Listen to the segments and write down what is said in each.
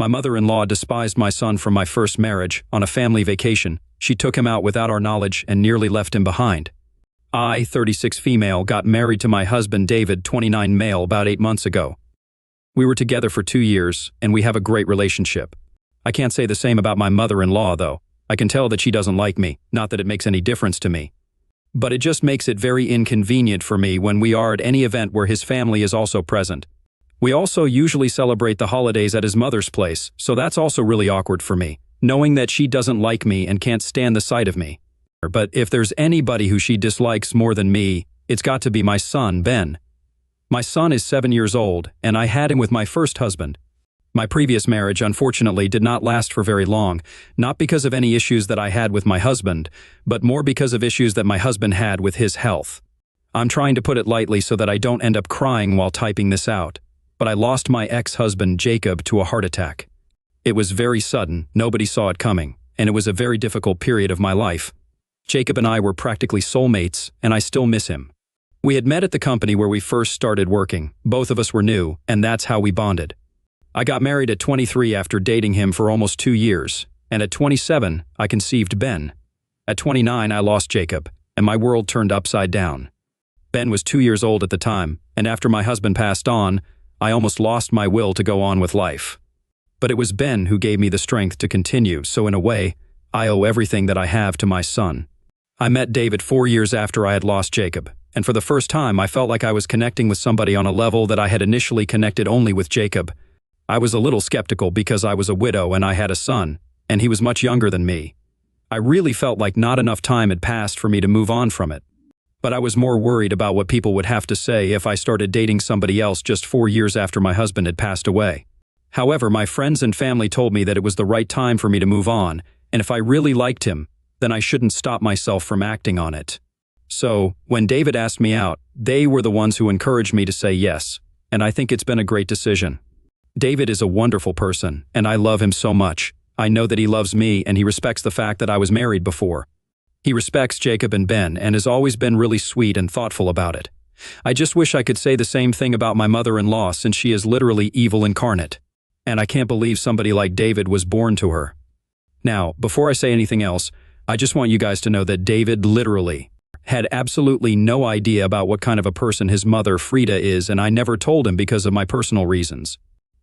My mother-in-law despised my son from my first marriage. On a family vacation, she took him out without our knowledge and nearly left him behind. I, 36 female, got married to my husband David, 29 male, about 8 months ago. We were together for 2 years, and we have a great relationship. I can't say the same about my mother-in-law, though. I can tell that she doesn't like me, not that it makes any difference to me. But it just makes it very inconvenient for me when we are at any event where his family is also present. We also usually celebrate the holidays at his mother's place, so that's also really awkward for me, knowing that she doesn't like me and can't stand the sight of me. But if there's anybody who she dislikes more than me, it's got to be my son, Ben. My son is 7 years old, and I had him with my first husband. My previous marriage, unfortunately, did not last for very long, not because of any issues that I had with my husband, but more because of issues that my husband had with his health. I'm trying to put it lightly so that I don't end up crying while typing this out, but I lost my ex-husband, Jacob, to a heart attack. It was very sudden, nobody saw it coming, and it was a very difficult period of my life. Jacob and I were practically soulmates, and I still miss him. We had met at the company where we first started working. Both of us were new, and that's how we bonded. I got married at 23 after dating him for almost 2 years, and at 27, I conceived Ben. At 29, I lost Jacob, and my world turned upside down. Ben was 2 years old at the time, and after my husband passed on, I almost lost my will to go on with life. But it was Ben who gave me the strength to continue, so in a way, I owe everything that I have to my son. I met David 4 years after I had lost Jacob, and for the first time I felt like I was connecting with somebody on a level that I had initially connected only with Jacob. I was a little skeptical because I was a widow and I had a son, and he was much younger than me. I really felt like not enough time had passed for me to move on from it. But I was more worried about what people would have to say if I started dating somebody else just 4 years after my husband had passed away. However, my friends and family told me that it was the right time for me to move on, and if I really liked him, then I shouldn't stop myself from acting on it. So, when David asked me out, they were the ones who encouraged me to say yes, and I think it's been a great decision. David is a wonderful person, and I love him so much. I know that he loves me and he respects the fact that I was married before. He respects Jacob and Ben and has always been really sweet and thoughtful about it. I just wish I could say the same thing about my mother-in-law since she is literally evil incarnate. And I can't believe somebody like David was born to her. Now, before I say anything else, I just want you guys to know that David literally had absolutely no idea about what kind of a person his mother, Frida, is, and I never told him because of my personal reasons.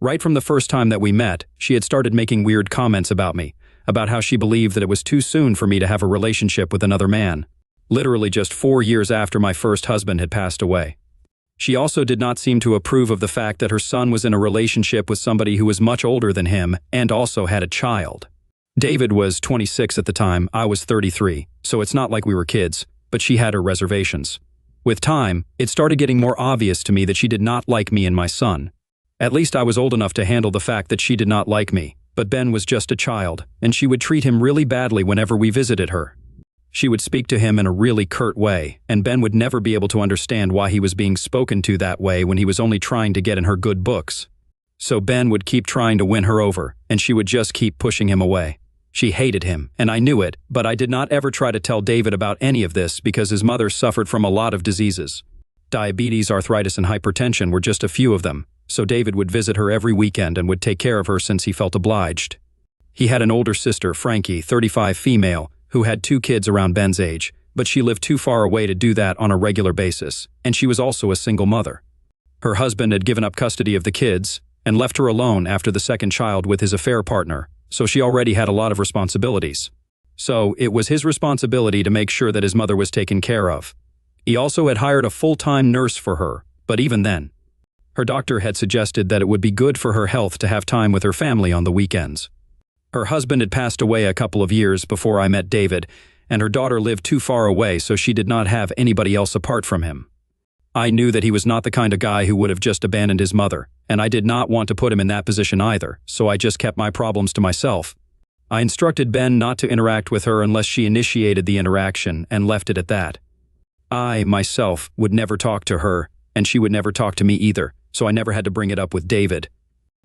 Right from the first time that we met, she had started making weird comments about me, about how she believed that it was too soon for me to have a relationship with another man, literally just 4 years after my first husband had passed away. She also did not seem to approve of the fact that her son was in a relationship with somebody who was much older than him and also had a child. David was 26 at the time, I was 33, so it's not like we were kids, but she had her reservations. With time, it started getting more obvious to me that she did not like me and my son. At least I was old enough to handle the fact that she did not like me, but Ben was just a child, and she would treat him really badly whenever we visited her. She would speak to him in a really curt way, and Ben would never be able to understand why he was being spoken to that way when he was only trying to get in her good books. So Ben would keep trying to win her over, and she would just keep pushing him away. She hated him, and I knew it, but I did not ever try to tell David about any of this because his mother suffered from a lot of diseases. Diabetes, arthritis, and hypertension were just a few of them, so David would visit her every weekend and would take care of her since he felt obliged. He had an older sister, Frankie, 35 female, who had 2 kids around Ben's age, but she lived too far away to do that on a regular basis, and she was also a single mother. Her husband had given up custody of the kids and left her alone after the second child with his affair partner, so she already had a lot of responsibilities. So it was his responsibility to make sure that his mother was taken care of. He also had hired a full-time nurse for her, but even then, her doctor had suggested that it would be good for her health to have time with her family on the weekends. Her husband had passed away a couple of years before I met David, and her daughter lived too far away, so she did not have anybody else apart from him. I knew that he was not the kind of guy who would have just abandoned his mother, and I did not want to put him in that position either, so I just kept my problems to myself. I instructed Ben not to interact with her unless she initiated the interaction and left it at that. I, myself, would never talk to her, and she would never talk to me either, so I never had to bring it up with David.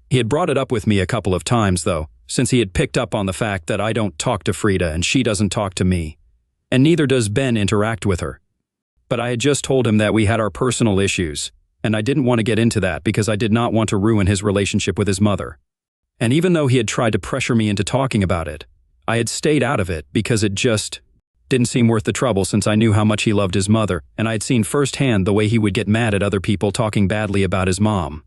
He had brought it up with me a couple of times, though, since he had picked up on the fact that I don't talk to Frida and she doesn't talk to me, and neither does Ben interact with her. But I had just told him that we had our personal issues, and I didn't want to get into that because I did not want to ruin his relationship with his mother. And even though he had tried to pressure me into talking about it, I had stayed out of it because it just didn't seem worth the trouble since I knew how much he loved his mother, and I had seen firsthand the way he would get mad at other people talking badly about his mom.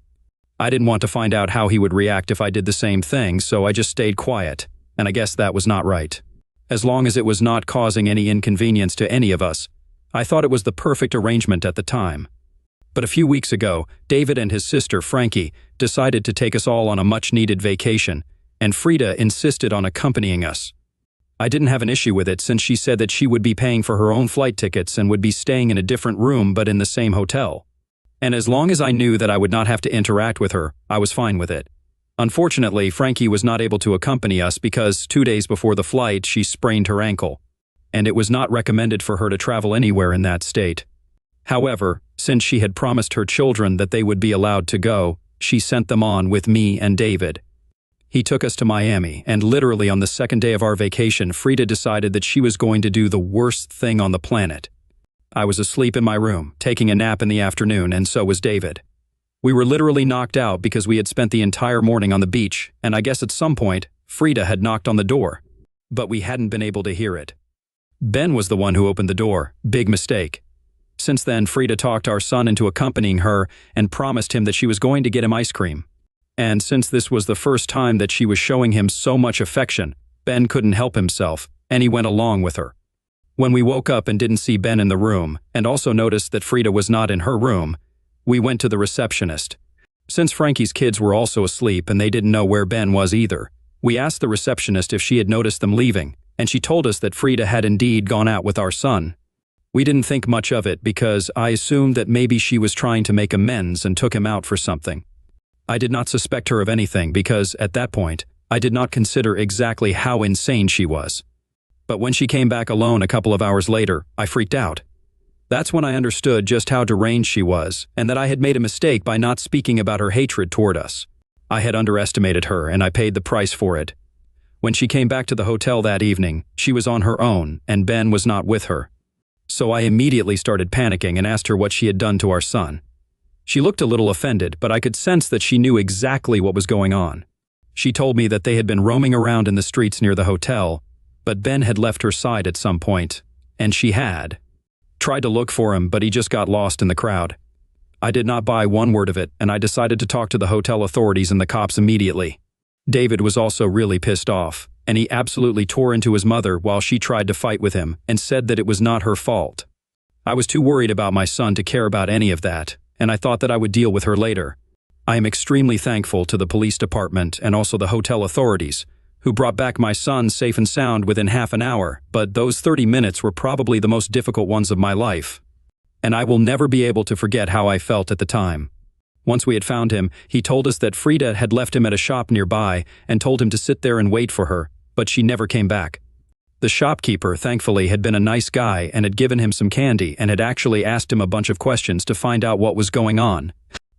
I didn't want to find out how he would react if I did the same thing, so I just stayed quiet, and I guess that was not right. As long as it was not causing any inconvenience to any of us, I thought it was the perfect arrangement at the time. But a few weeks ago, David and his sister, Frankie, decided to take us all on a much-needed vacation, and Frida insisted on accompanying us. I didn't have an issue with it since she said that she would be paying for her own flight tickets and would be staying in a different room but in the same hotel. And as long as I knew that I would not have to interact with her, I was fine with it. Unfortunately, Frankie was not able to accompany us because 2 days before the flight she sprained her ankle, and it was not recommended for her to travel anywhere in that state. However, since she had promised her children that they would be allowed to go, she sent them on with me and David. He took us to Miami, and literally on the second day of our vacation, Frida decided that she was going to do the worst thing on the planet. I was asleep in my room, taking a nap in the afternoon, and so was David. We were literally knocked out because we had spent the entire morning on the beach, and I guess at some point, Frida had knocked on the door. But we hadn't been able to hear it. Ben was the one who opened the door. Big mistake. Since then, Frida talked our son into accompanying her and promised him that she was going to get him ice cream. And since this was the first time that she was showing him so much affection, Ben couldn't help himself, and he went along with her. When we woke up and didn't see Ben in the room, and also noticed that Frida was not in her room, we went to the receptionist. Since Frankie's kids were also asleep and they didn't know where Ben was either, we asked the receptionist if she had noticed them leaving, and she told us that Frida had indeed gone out with our son. We didn't think much of it because I assumed that maybe she was trying to make amends and took him out for something. I did not suspect her of anything because, at that point, I did not consider exactly how insane she was. But when she came back alone a couple of hours later, I freaked out. That's when I understood just how deranged she was, and that I had made a mistake by not speaking about her hatred toward us. I had underestimated her, and I paid the price for it. When she came back to the hotel that evening, she was on her own, and Ben was not with her. So I immediately started panicking and asked her what she had done to our son. She looked a little offended, but I could sense that she knew exactly what was going on. She told me that they had been roaming around in the streets near the hotel, but Ben had left her side at some point, and she had tried to look for him, but he just got lost in the crowd. I did not buy one word of it, and I decided to talk to the hotel authorities and the cops immediately. David was also really pissed off, and he absolutely tore into his mother while she tried to fight with him and said that it was not her fault. I was too worried about my son to care about any of that, and I thought that I would deal with her later. I am extremely thankful to the police department and also the hotel authorities, who brought back my son safe and sound within half an hour, but those 30 minutes were probably the most difficult ones of my life. And I will never be able to forget how I felt at the time. Once we had found him, he told us that Frida had left him at a shop nearby and told him to sit there and wait for her, but she never came back. The shopkeeper, thankfully, had been a nice guy and had given him some candy and had actually asked him a bunch of questions to find out what was going on.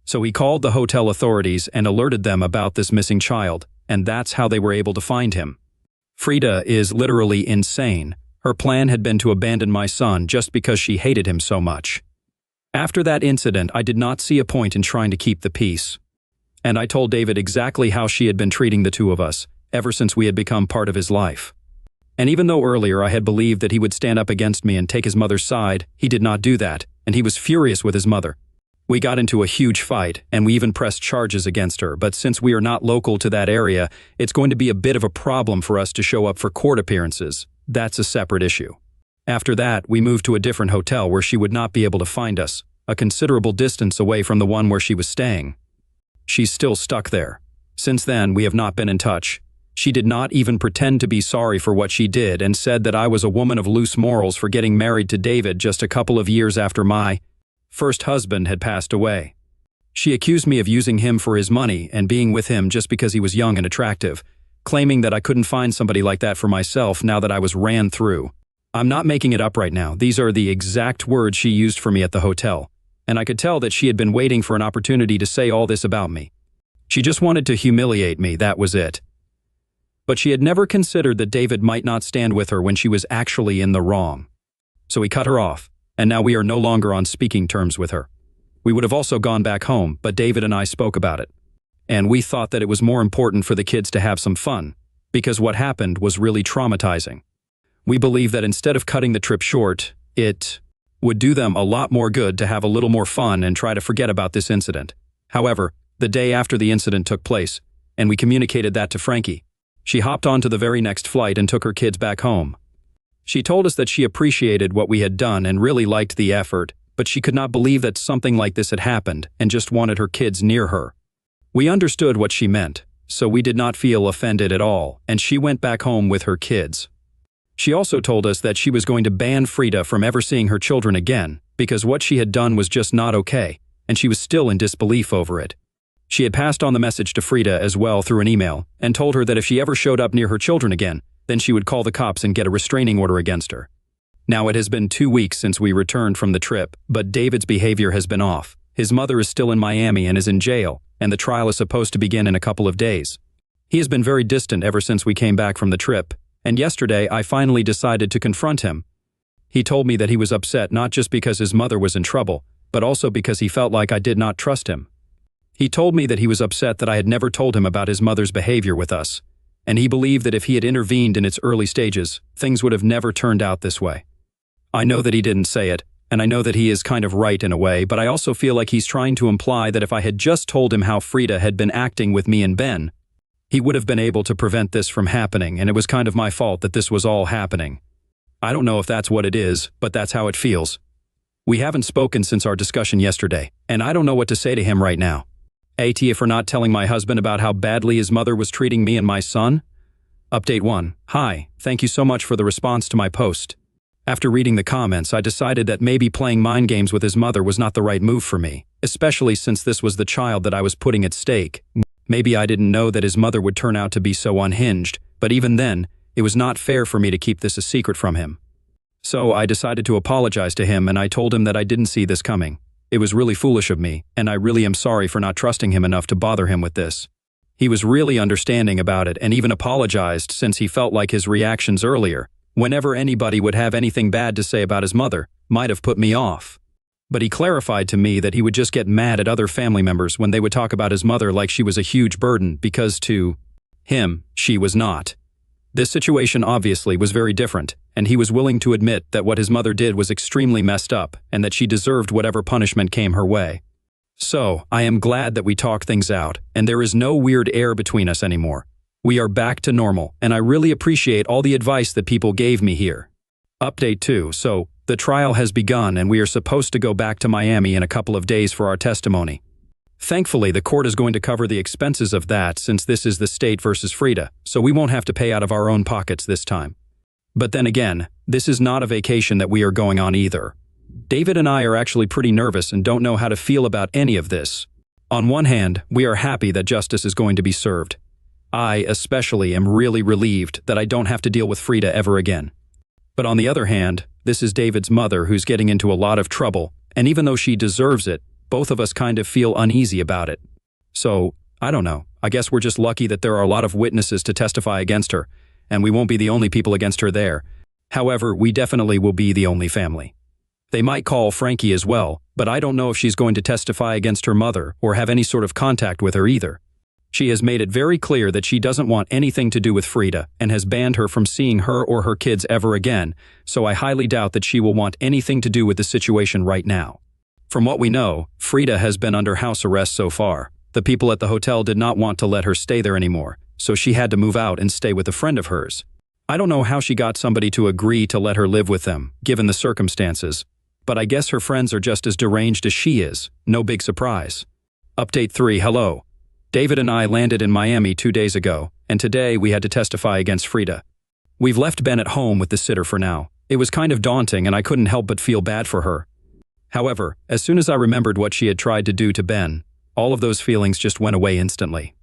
So he called the hotel authorities and alerted them about this missing child, and that's how they were able to find him. Frida is literally insane. Her plan had been to abandon my son just because she hated him so much. After that incident, I did not see a point in trying to keep the peace. And I told David exactly how she had been treating the two of us, ever since we had become part of his life. And even though earlier I had believed that he would stand up against me and take his mother's side, he did not do that, and he was furious with his mother. We got into a huge fight, and we even pressed charges against her, but since we are not local to that area, it's going to be a bit of a problem for us to show up for court appearances. That's a separate issue. After that, we moved to a different hotel where she would not be able to find us, a considerable distance away from the one where she was staying. She's still stuck there. Since then, we have not been in touch. She did not even pretend to be sorry for what she did and said that I was a woman of loose morals for getting married to David just a couple of years after my first husband had passed away. She accused me of using him for his money and being with him just because he was young and attractive, claiming that I couldn't find somebody like that for myself now that I was ran through. I'm not making it up right now. These are the exact words she used for me at the hotel, and I could tell that she had been waiting for an opportunity to say all this about me. She just wanted to humiliate me, that was it. But she had never considered that David might not stand with her when she was actually in the wrong. So he cut her off, and now we are no longer on speaking terms with her. We would have also gone back home, but David and I spoke about it. and we thought that it was more important for the kids to have some fun, because what happened was really traumatizing. We believe that instead of cutting the trip short, it would do them a lot more good to have a little more fun and try to forget about this incident. However, the day after the incident took place, and we communicated that to Frankie, she hopped onto the very next flight and took her kids back home. She told us that she appreciated what we had done and really liked the effort, but she could not believe that something like this had happened and just wanted her kids near her. We understood what she meant, so we did not feel offended at all, and she went back home with her kids. She also told us that she was going to ban Frida from ever seeing her children again, because what she had done was just not okay, and she was still in disbelief over it. She had passed on the message to Frida as well through an email, and told her that if she ever showed up near her children again, then she would call the cops and get a restraining order against her. Now it has been 2 weeks since we returned from the trip, but David's behavior has been off. His mother is still in Miami and is in jail, and the trial is supposed to begin in a couple of days. He has been very distant ever since we came back from the trip, and yesterday I finally decided to confront him. He told me that he was upset not just because his mother was in trouble, but also because he felt like I did not trust him. He told me that he was upset that I had never told him about his mother's behavior with us, and he believed that if he had intervened in its early stages, things would have never turned out this way. I know that he didn't say it, and I know that he is kind of right in a way, but I also feel like he's trying to imply that if I had just told him how Frida had been acting with me and Ben, he would have been able to prevent this from happening, and it was kind of my fault that this was all happening. I don't know if that's what it is, but that's how it feels. We haven't spoken since our discussion yesterday, and I don't know what to say to him right now. AT for not telling my husband about how badly his mother was treating me and my son? Update 1. Hi, thank you so much for the response to my post. After reading the comments, I decided that maybe playing mind games with his mother was not the right move for me, especially since this was the child that I was putting at stake. Maybe I didn't know that his mother would turn out to be so unhinged, but even then, it was not fair for me to keep this a secret from him. So I decided to apologize to him, and I told him that I didn't see this coming. It was really foolish of me, and I really am sorry for not trusting him enough to bother him with this. He was really understanding about it and even apologized since he felt like his reactions earlier, whenever anybody would have anything bad to say about his mother, might have put me off. But he clarified to me that he would just get mad at other family members when they would talk about his mother like she was a huge burden because to him, she was not. This situation obviously was very different, and he was willing to admit that what his mother did was extremely messed up and that she deserved whatever punishment came her way. So, I am glad that we talked things out, and there is no weird air between us anymore. We are back to normal, and I really appreciate all the advice that people gave me here. Update 2. So, the trial has begun and we are supposed to go back to Miami in a couple of days for our testimony. Thankfully, the court is going to cover the expenses of that since this is the state versus Frida, so we won't have to pay out of our own pockets this time. But then again, this is not a vacation that we are going on either. David and I are actually pretty nervous and don't know how to feel about any of this. On one hand, we are happy that justice is going to be served. I, especially, am really relieved that I don't have to deal with Frida ever again. But on the other hand, this is David's mother who's getting into a lot of trouble, and even though she deserves it, both of us kind of feel uneasy about it. So, I don't know, I guess we're just lucky that there are a lot of witnesses to testify against her, and we won't be the only people against her there. However, we definitely will be the only family. They might call Frankie as well, but I don't know if she's going to testify against her mother or have any sort of contact with her either. She has made it very clear that she doesn't want anything to do with Frida and has banned her from seeing her or her kids ever again, so I highly doubt that she will want anything to do with the situation right now. From what we know, Frida has been under house arrest so far. The people at the hotel did not want to let her stay there anymore, so she had to move out and stay with a friend of hers. I don't know how she got somebody to agree to let her live with them, given the circumstances, but I guess her friends are just as deranged as she is. No big surprise. Update 3. Hello. David and I landed in Miami 2 days ago, and today we had to testify against Frida. We've left Ben at home with the sitter for now. It was kind of daunting and I couldn't help but feel bad for her. However, as soon as I remembered what she had tried to do to Ben, all of those feelings just went away instantly.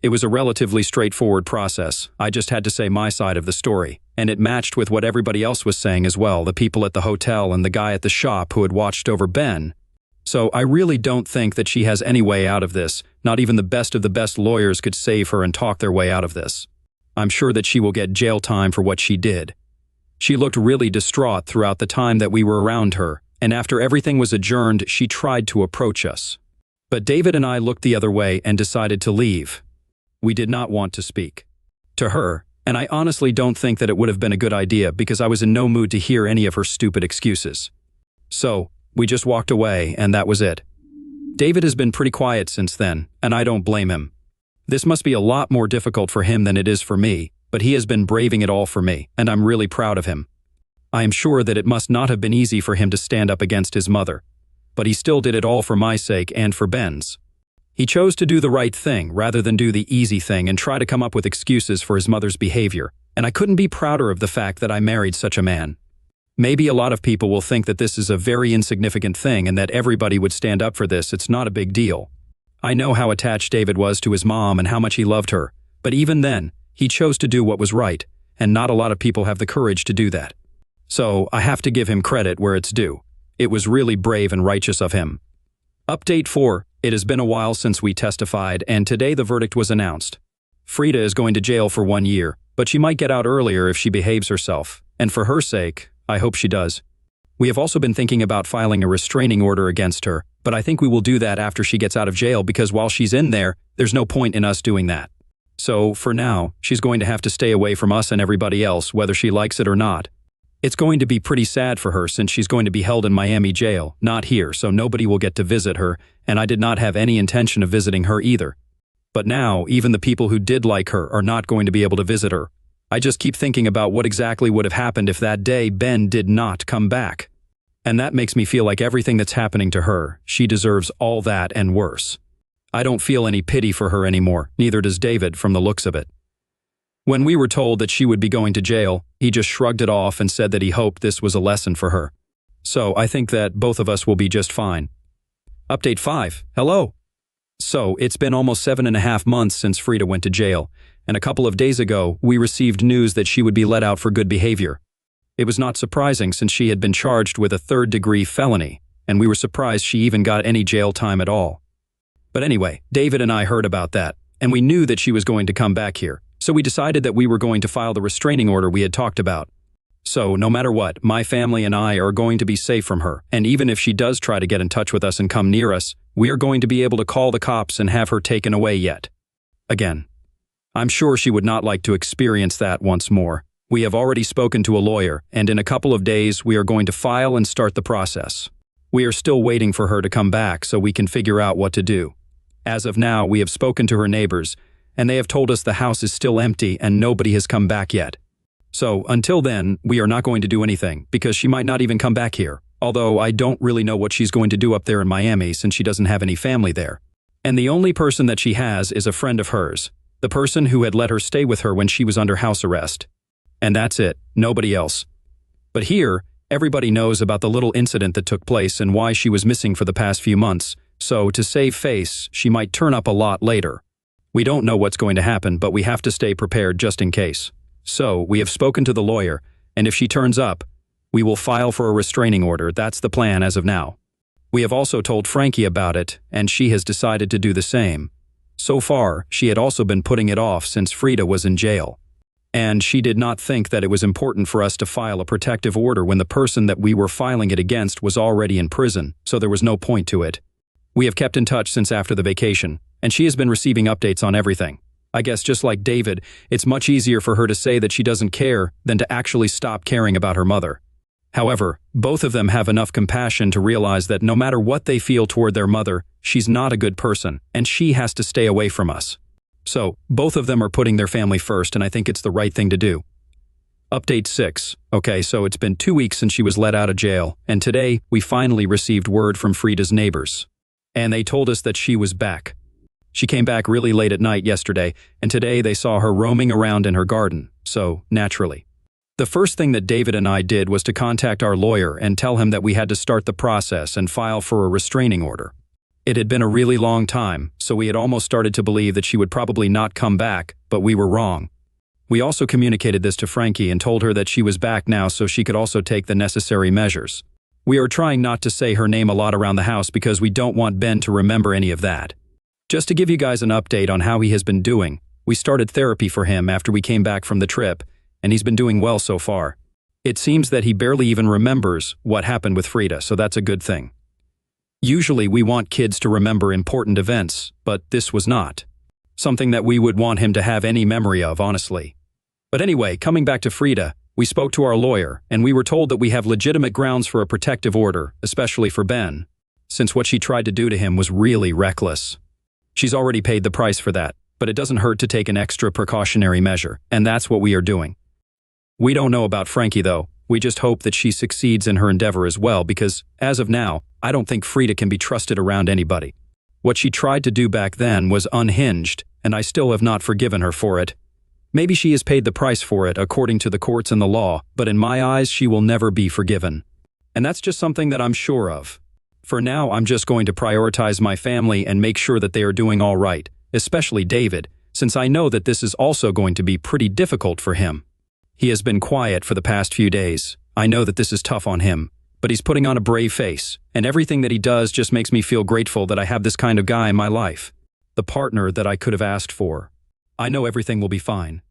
It was a relatively straightforward process. I just had to say my side of the story, and it matched with what everybody else was saying as well, the people at the hotel and the guy at the shop who had watched over Ben. So I really don't think that she has any way out of this. Not even the best of the best lawyers could save her and talk their way out of this. I'm sure that she will get jail time for what she did. She looked really distraught throughout the time that we were around her, and after everything was adjourned, she tried to approach us. But David and I looked the other way and decided to leave. We did not want to speak to her, and I honestly don't think that it would have been a good idea because I was in no mood to hear any of her stupid excuses. So, we just walked away and that was it. David has been pretty quiet since then, and I don't blame him. This must be a lot more difficult for him than it is for me, but he has been braving it all for me, and I'm really proud of him. I am sure that it must not have been easy for him to stand up against his mother, but he still did it all for my sake and for Ben's. He chose to do the right thing rather than do the easy thing and try to come up with excuses for his mother's behavior, and I couldn't be prouder of the fact that I married such a man. Maybe a lot of people will think that this is a very insignificant thing and that everybody would stand up for this. It's not a big deal. I know how attached David was to his mom and how much he loved her, but even then, he chose to do what was right, and not a lot of people have the courage to do that. So, I have to give him credit where it's due. It was really brave and righteous of him. Update 4. It has been a while since we testified, and today the verdict was announced. Frida is going to jail for 1 year, but she might get out earlier if she behaves herself, and for her sake, I hope she does. We have also been thinking about filing a restraining order against her, but I think we will do that after she gets out of jail because while she's in there, there's no point in us doing that. So, for now, she's going to have to stay away from us and everybody else, whether she likes it or not. It's going to be pretty sad for her since she's going to be held in Miami jail, not here, so nobody will get to visit her, and I did not have any intention of visiting her either. But now, even the people who did like her are not going to be able to visit her. I just keep thinking about what exactly would have happened if that day Ben did not come back. And that makes me feel like everything that's happening to her, she deserves all that and worse. I don't feel any pity for her anymore, neither does David from the looks of it. When we were told that she would be going to jail, he just shrugged it off and said that he hoped this was a lesson for her. So I think that both of us will be just fine. Update 5. Hello. So it's been almost 7.5 months since Frida went to jail, and a couple of days ago, we received news that she would be let out for good behavior. It was not surprising since she had been charged with a third-degree felony, and we were surprised she even got any jail time at all. But anyway, David and I heard about that, and we knew that she was going to come back here. So we decided that we were going to file the restraining order we had talked about. So no matter what, my family and I are going to be safe from her, and even if she does try to get in touch with us and come near us, we are going to be able to call the cops and have her taken away yet. Again, I'm sure she would not like to experience that once more. We have already spoken to a lawyer, and in a couple of days we are going to file and start the process. We are still waiting for her to come back so we can figure out what to do. As of now, we have spoken to her neighbors, and they have told us the house is still empty and nobody has come back yet. So, until then, we are not going to do anything, because she might not even come back here, although I don't really know what she's going to do up there in Miami since she doesn't have any family there. And the only person that she has is a friend of hers, the person who had let her stay with her when she was under house arrest. And that's it, nobody else. But here, everybody knows about the little incident that took place and why she was missing for the past few months, so to save face, she might turn up a lot later. We don't know what's going to happen, but we have to stay prepared just in case. So, we have spoken to the lawyer, and if she turns up, we will file for a restraining order. That's the plan as of now. We have also told Frankie about it, and she has decided to do the same. So far, she had also been putting it off since Frida was in jail. And she did not think that it was important for us to file a protective order when the person that we were filing it against was already in prison, so there was no point to it. We have kept in touch since after the vacation, and she has been receiving updates on everything. I guess just like David, it's much easier for her to say that she doesn't care than to actually stop caring about her mother. However, both of them have enough compassion to realize that no matter what they feel toward their mother, she's not a good person, and she has to stay away from us. So, both of them are putting their family first, and I think it's the right thing to do. Update 6. Okay, so it's been 2 weeks since she was let out of jail, and today we finally received word from Frida's neighbors. And they told us that she was back. She came back really late at night yesterday, and today they saw her roaming around in her garden, so naturally. The first thing that David and I did was to contact our lawyer and tell him that we had to start the process and file for a restraining order. It had been a really long time, so we had almost started to believe that she would probably not come back, but we were wrong. We also communicated this to Frankie and told her that she was back now so she could also take the necessary measures. We are trying not to say her name a lot around the house because we don't want Ben to remember any of that. Just to give you guys an update on how he has been doing, we started therapy for him after we came back from the trip, and he's been doing well so far. It seems that he barely even remembers what happened with Frida, so that's a good thing. Usually we want kids to remember important events, but this was not something that we would want him to have any memory of, honestly. But anyway, coming back to Frida, we spoke to our lawyer, and we were told that we have legitimate grounds for a protective order, especially for Ben, since what she tried to do to him was really reckless. She's already paid the price for that, but it doesn't hurt to take an extra precautionary measure, and that's what we are doing. We don't know about Frankie, though. We just hope that she succeeds in her endeavor as well, because, as of now, I don't think Frida can be trusted around anybody. What she tried to do back then was unhinged, and I still have not forgiven her for it. Maybe she has paid the price for it according to the courts and the law, but in my eyes she will never be forgiven. And that's just something that I'm sure of. For now, I'm just going to prioritize my family and make sure that they are doing all right, especially David, since I know that this is also going to be pretty difficult for him. He has been quiet for the past few days. I know that this is tough on him, but he's putting on a brave face, and everything that he does just makes me feel grateful that I have this kind of guy in my life. The partner that I could have asked for. I know everything will be fine.